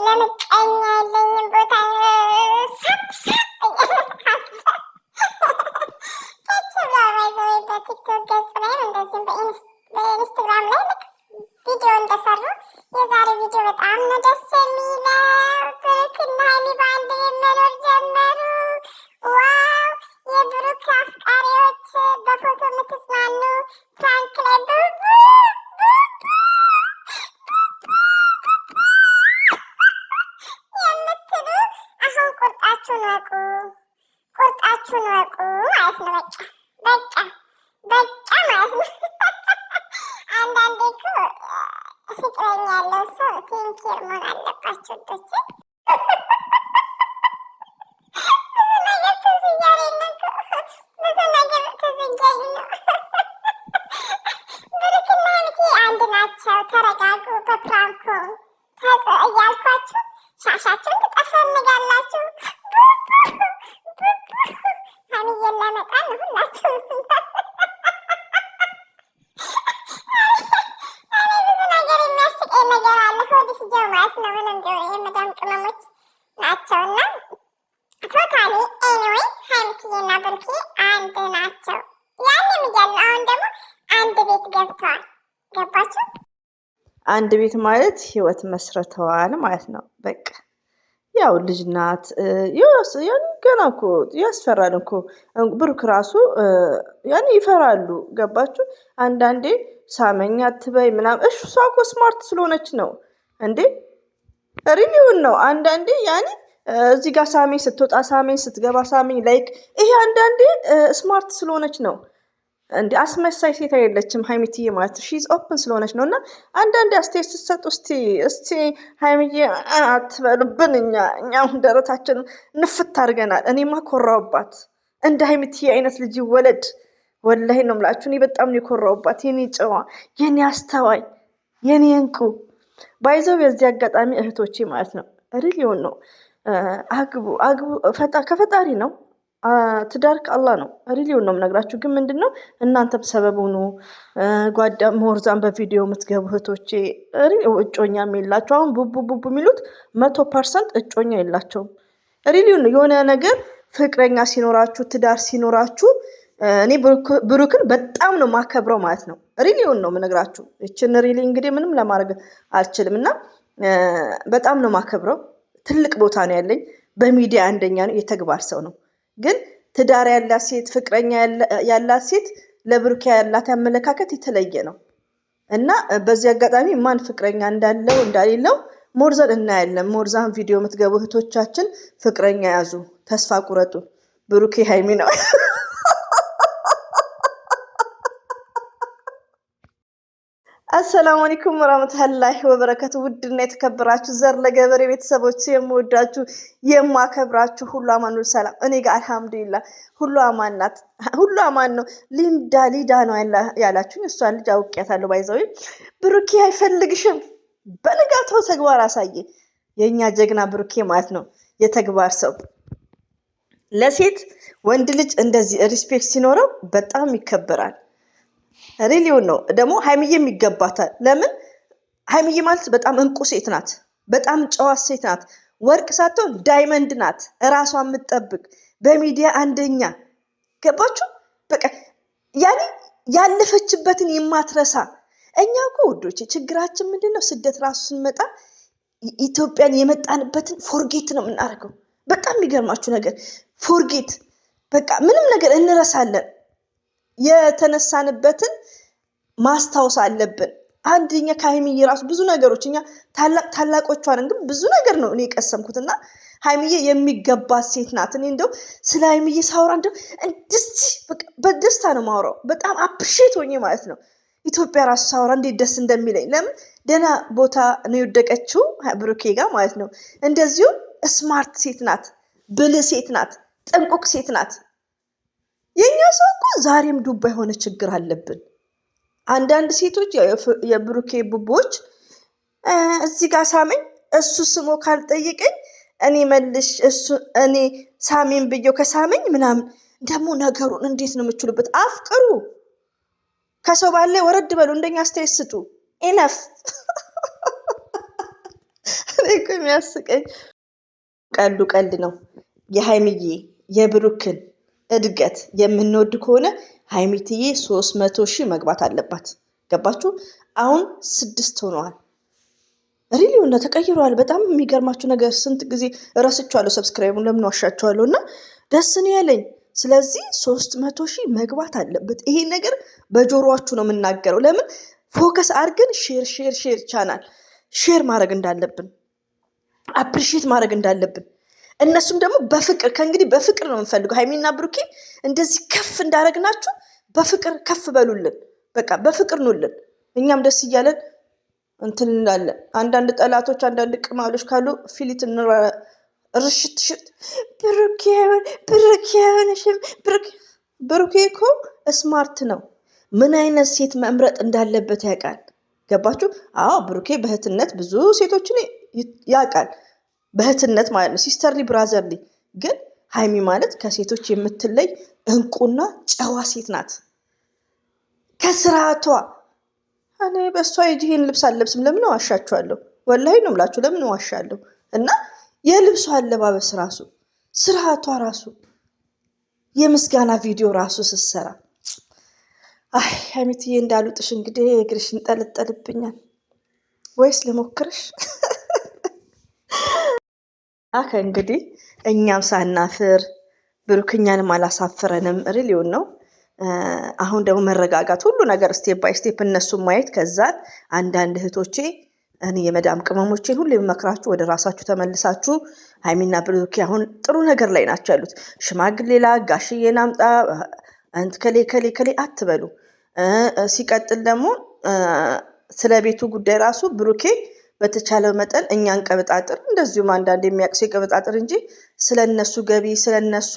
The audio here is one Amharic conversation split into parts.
ለምቀኛ ያለኝን ቦታ ከች ብለዋል። በቲክቶክ ገጽ ላይም እንደዚሁም በኢንስታግራም ላይ ቪዲዮ እንደሰሩ የዛሬ ቪዲዮ በጣም ነው ደስ የሚለው። ብሩክና ሀይሚ በአንድ ቤት መኖር ጀመሩ። ዋው! የብሩክ አፍቃሪዎች በፎቶ የምትዝናኑ ፍራንክ ላይ የምትሉ አሁን ቁርጣችሁን ወቁ፣ ቁርጣችሁን ወቁ ማለት ነው። በቃ ማለት ነው። አንዳንዴ እኮ ፍቅረኛ ያለው ሰው ቴንኬር መሆን አለባቸው። ዶች ብዙ ነገር ትዝ እያለኝ ነው። ብዙ ነገር ትዝ እያለኝ ነው። ብሩክና ሀይሚ አንድ ናቸው። ተረጋጉ። በፕራንኩ እያልኳችሁ ሻሻችሁን ትጠፈንጋላችሁ። ሀይሚዬን ለመጣል ነው ሁላችሁም። ነገር አለ ሆዲስ ጀው ማለት ነው። ምን እንደሆነ የመዳም ቅመሞች ናቸውና ቶታሊ ኤኒዌይ ሀይሚዬና ብሩኬ አንድ ናቸው። ያንም እያሉ አሁን ደግሞ አንድ ቤት ገብተዋል። ገባችሁ? አንድ ቤት ማለት ህይወት መስርተዋል ማለት ነው። በቃ ያው ልጅ ናት። ገና እኮ ያስፈራል እኮ ብሩክ ራሱ ያኔ ይፈራሉ። ገባችሁ? አንዳንዴ ሳመኛ አትበይ ምናምን። እሷ እኮ ስማርት ስለሆነች ነው እንዴ። ሪሊውን ነው። አንዳንዴ ያኔ እዚህ ጋር ሳሜኝ ስትወጣ ሳሜኝ ስትገባ ሳሜኝ ላይክ ይሄ አንዳንዴ ስማርት ስለሆነች ነው እንዴ። አስመሳይ ሴት አይደለችም ሀይሚትዬ ማለት ሺዝ ኦፕን ስለሆነች ነው። እና አንዳንዴ አስተያየት ስትሰጡ እስቲ ሀይሚዬ አትበሉብን። እኛም ደረታችን ንፍት አድርገናል። እኔማ ኮራውባት። እንደ ሀይሚትዬ አይነት ልጅ ይወለድ። ወላሂ ነው የምላችሁ። እኔ በጣም ነው የኮራውባት። የኔ ጨዋ፣ የኔ አስተዋይ፣ የኔ እንቁ ባይዘው። የዚህ አጋጣሚ እህቶቼ ማለት ነው ሪሊዮን ነው አግቡ። ከፈጣሪ ነው። ትዳር ከአላህ ነው። ሪሊዮን ነው የምነግራችሁ። ግን ምንድን ነው እናንተም ሰበብ ሁኑ። ጓዳ ሞርዛን በቪዲዮ የምትገቡ እህቶቼ እጮኛም የላቸው። አሁን ቡቡ የሚሉት 100% እጮኛ የላቸውም። ሪሊዮን ነው። የሆነ ነገር ፍቅረኛ ሲኖራችሁ፣ ትዳር ሲኖራችሁ እኔ ብሩክን በጣም ነው ማከብረው ማለት ነው። ሪሊዮን ነው የምነግራችሁ። ይችን ሪሊ እንግዲህ ምንም ለማድረግ አልችልም። እና በጣም ነው ማከብረው። ትልቅ ቦታ ነው ያለኝ። በሚዲያ አንደኛ ነው። የተግባር ሰው ነው። ግን ትዳር ያላት ሴት፣ ፍቅረኛ ያላት ሴት ለብሩክ ያላት አመለካከት የተለየ ነው። እና በዚህ አጋጣሚ ማን ፍቅረኛ እንዳለው እንዳሌለው ሞርዛን እናያለን። ሞርዛን ቪዲዮ የምትገቡ እህቶቻችን ፍቅረኛ ያዙ፣ ተስፋ ቁረጡ። ብሩክ ሀይሚ ነው። አሰላሙ አለይኩም ወራህመቱላሂ ወበረካቱ። ውድና የተከበራችሁ ዘር ለገበሬ ቤተሰቦች የምወዳችሁ የማከብራችሁ ሁሉ አማን ነው። ሰላም እኔ ጋር አልሐምዱሊላህ ሁሉ አማን ናት። ሁሉ አማን ነው። ሊዳ ነው ያላችሁ እሷን ልጅ አውቄያታለሁ። ባይዘው ብሩኬ አይፈልግሽም። በንጋታው ተግባር አሳየ። የኛ ጀግና ብሩኬ ማለት ነው። የተግባር ሰው። ለሴት ወንድ ልጅ እንደዚህ ሪስፔክት ሲኖረው በጣም ይከበራል። ሪሊውን ነው ደግሞ ሀይሚዬም ይገባታል። ለምን ሀይሚዬ ማለት በጣም እንቁ ሴት ናት። በጣም ጨዋ ሴት ናት። ወርቅ ሳትሆን ዳይመንድ ናት። እራሷን የምትጠብቅ በሚዲያ አንደኛ። ገባችሁ? በቃ ያኔ ያለፈችበትን የማትረሳ። እኛ እኮ ውዶች ችግራችን ምንድን ነው? ስደት ራሱ ስንመጣ ኢትዮጵያን የመጣንበትን ፎርጌት ነው የምናደርገው። በጣም የሚገርማችሁ ነገር ፎርጌት፣ በቃ ምንም ነገር እንረሳለን። የተነሳንበትን ማስታወስ አለብን። አንደኛ ከሀይሚዬ ራሱ ብዙ ነገሮች እኛ ታላቆቿን ግን ብዙ ነገር ነው እኔ የቀሰምኩትና ሀይሚዬ የሚገባት ሴት ናት። እኔ እንደው ስለ ሀይሚዬ ሳውራ እንደው በደስታ ነው ማውራው። በጣም አፕሪሼት ሆኜ ማለት ነው። ኢትዮጵያ ራሱ ሳውራ እንዴት ደስ እንደሚለኝ። ለምን ደህና ቦታ ነው የወደቀችው ብሩኬ ጋር ማለት ነው። እንደዚሁ ስማርት ሴት ናት፣ ብልህ ሴት ናት፣ ጥንቁቅ ሴት ናት። የኛ ሰው እኮ ዛሬም ዱባ የሆነ ችግር አለብን። አንዳንድ ሴቶች የብሩኬ ቡቦች እዚህ ጋር ሳመኝ እሱ ስሞ ካልጠየቀኝ እኔ መልሽ እኔ ሳሜን ብየው ከሳመኝ ምናምን። ደግሞ ነገሩን እንዴት ነው የምችሉበት? አፍቅሩ፣ ከሰው ባለ ወረድ በሉ፣ እንደኛ አስተያየት ስጡ። ኢነፍ እኔ እኮ የሚያስቀኝ ቀሉ ቀልድ ነው። የሀይሚዬ የብሩክን እድገት የምንወድ ከሆነ ሀይሚትዬ 300,000 መግባት አለባት። ገባችሁ? አሁን 6 ሆነዋል። ሪሊ ሆነ ተቀይረዋል። በጣም የሚገርማችሁ ነገር ስንት ጊዜ እረስቸዋለሁ፣ ሰብስክራይቡን ለምን ዋሻቸዋለሁ እና ደስ ነው ያለኝ። ስለዚህ 300,000 መግባት አለበት። ይሄ ነገር በጆሮችሁ ነው የምናገረው። ለምን ፎከስ አድርገን ሼር ቻናል ሼር ማድረግ እንዳለብን አፕሪሺየት ማድረግ እንዳለብን እነሱም ደግሞ በፍቅር ከእንግዲህ በፍቅር ነው የምንፈልገው። ሀይሚና ብሩኬ እንደዚህ ከፍ እንዳደረግናችሁ በፍቅር ከፍ በሉልን። በቃ በፍቅር ኑልን። እኛም ደስ እያለን እንትን እንላለን። አንዳንድ ጠላቶች አንዳንድ ቅማሎች ካሉ ፊሊት ርሽት ብሩኬ እኮ ስማርት ነው። ምን አይነት ሴት መምረጥ እንዳለበት ያውቃል። ገባችሁ? አዎ ብሩኬ በእህትነት ብዙ ሴቶችን ያውቃል። በእህትነት ማለት ነው፣ ሲስተርሊ ብራዘርሊ። ግን ሀይሚ ማለት ከሴቶች የምትለይ እንቁና ጨዋ ሴት ናት። ከስርዓቷ እኔ በእሷ ይህን ልብስ አልለብስም። ለምን ዋሻችኋለሁ? ወላሂ ነው የምላችሁ። ለምን ዋሻለሁ? እና የልብሷ አለባበስ ራሱ ስርዓቷ ራሱ የምስጋና ቪዲዮ ራሱ ስትሰራ አይ ሀይሚትዬ እንዳሉጥሽ እንግዲህ እግርሽ እንጠልጠልብኛል ወይስ ልሞክርሽ? እንግዲህ እኛም ሳናፍር ብሩክኛንም አላሳፍረንም። ሪሊውን ነው። አሁን ደግሞ መረጋጋት፣ ሁሉ ነገር ስቴፕ ባይ ስቴፕ እነሱን ማየት። ከዛን አንዳንድ እህቶቼ እኔ የመዳም ቅመሞቼን ሁሉ የመክራችሁ ወደ ራሳችሁ ተመልሳችሁ፣ ሀይሚና ብሩኬ አሁን ጥሩ ነገር ላይ ናቸው ያሉት። ሽማግሌ ላ ጋሽዬን አምጣ ከሌ አትበሉ። ሲቀጥል ደግሞ ስለ ቤቱ ጉዳይ ራሱ ብሩኬ በተቻለ መጠን እኛን ቀበጣጥር፣ እንደዚሁም አንዳንድ የሚያቅሱ የቀበጣጥር እንጂ ስለነሱ ገቢ ስለነሱ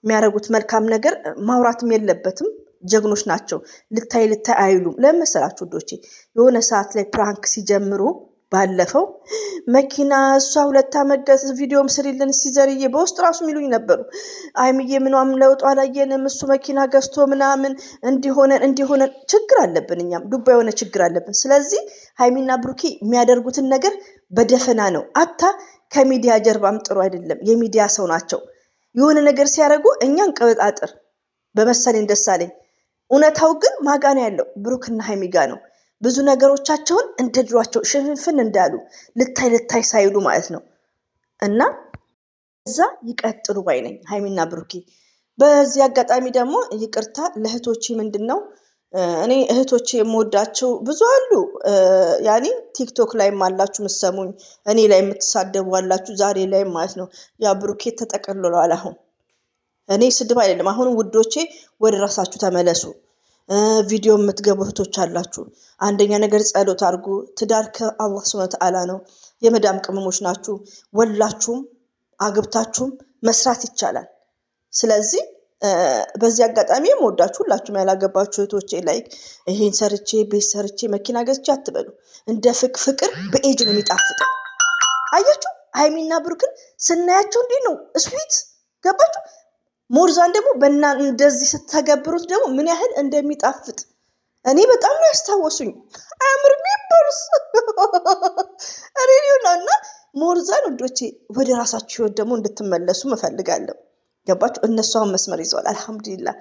የሚያደርጉት መልካም ነገር ማውራትም የለበትም። ጀግኖች ናቸው። ልታይ አይሉም። ለመሰላችሁ ውዶቼ የሆነ ሰዓት ላይ ፕራንክ ሲጀምሩ ባለፈው መኪና እሷ 2 ዓመት ቪዲዮም ስሪልን ሲዘርዬ በውስጥ ራሱ የሚሉኝ ነበሩ። አይምዬ ምኗም ለውጡ አላየንም፣ እሱ መኪና ገዝቶ ምናምን እንዲሆነን ችግር አለብን። እኛም ዱባ የሆነ ችግር አለብን። ስለዚህ ሀይሚና ብሩኬ የሚያደርጉትን ነገር በደፈና ነው። አታ ከሚዲያ ጀርባም ጥሩ አይደለም። የሚዲያ ሰው ናቸው። የሆነ ነገር ሲያደርጉ እኛን ቀበጣጥር በመሰለኝ ደሳለኝ። እውነታው ግን ማጋና ያለው ብሩክና ሀይሚ ጋ ነው። ብዙ ነገሮቻቸውን እንደ ድሯቸው ሽፍንፍን እንዳሉ ልታይ ሳይሉ ማለት ነው። እና እዛ ይቀጥሉ ባይ ነኝ ሀይሚና ብሩኬ። በዚህ አጋጣሚ ደግሞ ይቅርታ ለእህቶቼ። ምንድን ነው እኔ እህቶቼ የምወዳቸው ብዙ አሉ። ያኔ ቲክቶክ ላይም አላችሁ ምሰሙኝ፣ እኔ ላይ የምትሳደቡ አላችሁ፣ ዛሬ ላይ ማለት ነው። ያ ብሩኬ ተጠቅልሏል። አሁን እኔ ስድብ አይደለም። አሁን ውዶቼ ወደ ራሳችሁ ተመለሱ። ቪዲዮ የምትገቡ እህቶች አላችሁ። አንደኛ ነገር ጸሎት አድርጉ። ትዳር ከአላህ ሱብሃነሁ ወተዓላ ነው። የመዳም ቅመሞች ናችሁ። ወላችሁም አግብታችሁም መስራት ይቻላል። ስለዚህ በዚህ አጋጣሚ የምወዳችሁ ሁላችሁም ያላገባችሁ እህቶቼ ላይ ይሄን ሰርቼ ቤት ሰርቼ መኪና ገዝቼ አትበሉ። እንደ ፍቅር በኤጅ ነው የሚጣፍጠው። አያችሁ ሀይሚና ብሩክን ስናያቸው እንዲህ ነው ስዊት። ገባችሁ? ሞርዛን ደግሞ እንደዚህ ስተገብሩት ደግሞ ምን ያህል እንደሚጣፍጥ እኔ በጣም ነው ያስታወሱኝ። አምር ሜምበርስ ሬዲዮ ነው። እና ሞርዛን ወዶቼ ወደ ራሳችሁ ህይወት ደግሞ እንድትመለሱ እፈልጋለሁ። ገባችሁ? እነሱ አሁን መስመር ይዘዋል። አልሐምዱሊላህ።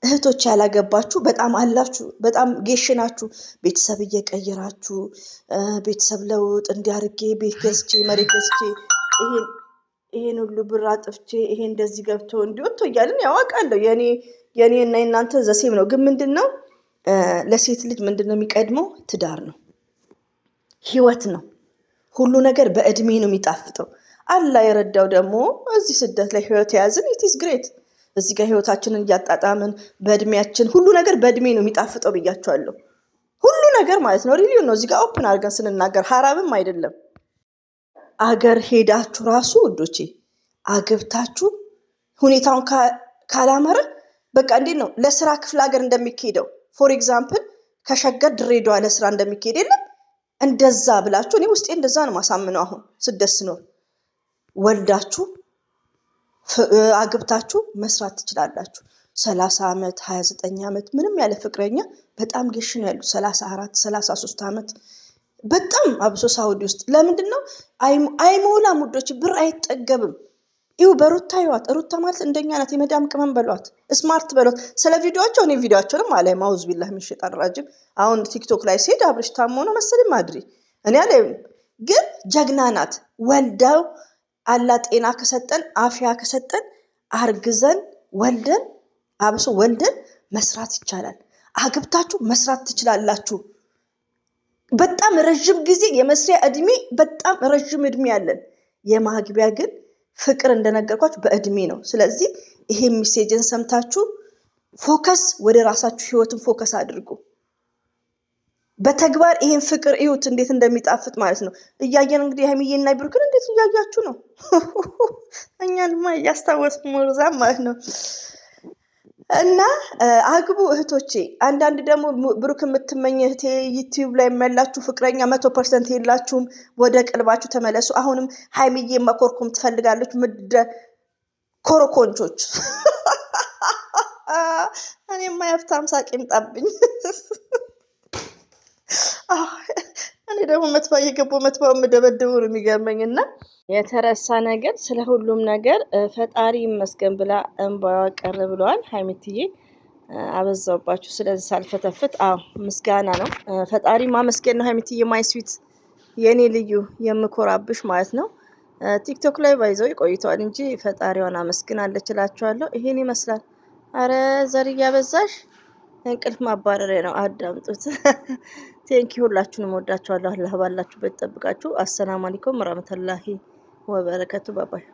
እህቶች ያላገባችሁ በጣም አላችሁ። በጣም ጌሽ ናችሁ። ቤተሰብ እየቀየራችሁ ቤተሰብ ለውጥ እንዲያርጌ ቤት ገዝቼ መሬት ገዝቼ ይሄን ሁሉ ብር አጥፍቼ ይሄ እንደዚህ ገብቶ እንዲወጥቶ እያልን ያዋቃለሁ። የኔ እና የእናንተ ዘሴም ነው። ግን ምንድን ነው ለሴት ልጅ ምንድን ነው የሚቀድመው? ትዳር ነው፣ ህይወት ነው። ሁሉ ነገር በእድሜ ነው የሚጣፍጠው። አላህ የረዳው ደግሞ እዚህ ስደት ላይ ህይወት የያዝን ኢትስ ግሬት። እዚህ ጋር ህይወታችንን እያጣጣምን በእድሜያችን ሁሉ ነገር በእድሜ ነው የሚጣፍጠው ብያቸዋለሁ። ሁሉ ነገር ማለት ነው። ሪሊዮ ነው። እዚህ ጋር ኦፕን አድርገን ስንናገር ሀራብም አይደለም። አገር ሄዳችሁ ራሱ ውዶቼ አገብታችሁ ሁኔታውን ካላመረ በቃ እንዴት ነው ለስራ ክፍለ ሀገር እንደሚካሄደው ፎር ኤግዛምፕል ከሸገር ድሬዳዋ ለስራ እንደሚካሄድ የለም እንደዛ ብላችሁ እኔ ውስጤ እንደዛ ነው ማሳምነው። አሁን ስደት ስኖር ወልዳችሁ አግብታችሁ መስራት ትችላላችሁ። 30 ዓመት 29 ዓመት ምንም ያለ ፍቅረኛ በጣም ጌሽ ነው ያሉ 34 33 ዓመት በጣም አብሶ ሳውዲ ውስጥ ለምንድን ነው አይሞላም ውዶች፣ ብር አይጠገብም። ይው በሩታ ይዋት፣ ሩታ ማለት እንደኛ ናት። የመዳም ቅመም በሏት፣ ስማርት በሏት። ስለ ቪዲዮቸው እኔ ቪዲዮቸውንም አላይ ማውዝ ቢላህ ሚሽጥ አራጅም። አሁን ቲክቶክ ላይ ሲሄድ አብርሽ ታሞ ነው መሰለኝ ማድሪ እኔ አላይ፣ ግን ጀግና ናት። ወልደው አላ ጤና ከሰጠን አፍያ ከሰጠን አርግዘን ወልደን አብሶ ወልደን መስራት ይቻላል። አግብታችሁ መስራት ትችላላችሁ። በጣም ረጅም ጊዜ የመስሪያ እድሜ፣ በጣም ረጅም እድሜ ያለን። የማግቢያ ግን ፍቅር እንደነገርኳችሁ በእድሜ ነው። ስለዚህ ይሄ ሚሴጅን ሰምታችሁ ፎከስ ወደ ራሳችሁ ህይወትን ፎከስ አድርጉ። በተግባር ይሄን ፍቅር እዩት እንዴት እንደሚጣፍጥ ማለት ነው። እያየን እንግዲህ ሀይሚዬና ብሩክን እንዴት እያያችሁ ነው? እኛንማ እያስታወስኩ ሞርዛም ማለት ነው። እና አግቡ እህቶቼ። አንዳንድ ደግሞ ብሩክ የምትመኝ እህቴ ዩቲዩብ ላይ ያላችሁ ፍቅረኛ 100% የላችሁም፣ ወደ ቀልባችሁ ተመለሱ። አሁንም ሀይሚዬ መኮርኮም ትፈልጋለች። ምድረ ኮረኮንቾች እኔማ የሀብታም ሳቅ ይምጣብኝ። እኔ ደግሞ መትባ እየገባሁ መትባው የምደበድቡ ነው የሚገርመኝ። እና የተረሳ ነገር ስለ ሁሉም ነገር ፈጣሪ ይመስገን ብላ እንባዋ ቀር ብለዋል። ሀይሚትዬ አበዛውባችሁ። ስለዚህ ሳልፈተፍት ምስጋና ነው፣ ፈጣሪ ማመስገን ነው። ሀይሚትዬ ማይስዊት የኔ ልዩ የምኮራብሽ ማለት ነው። ቲክቶክ ላይ ባይዘው ቆይተዋል እንጂ ፈጣሪዋን አመስግናለች እላችኋለሁ። ይሄን ይመስላል። አረ ዘር እያበዛሽ እንቅልፍ ማባረሪያ ነው። አዳምጡት። ቴንኪ ሁላችሁንም ወዳችኋለሁ። አላህ ባላችሁበት ጠብቃችሁ። አሰላሙ አለይኩም ወራህመቱላሂ ወበረከቱ። ባባይ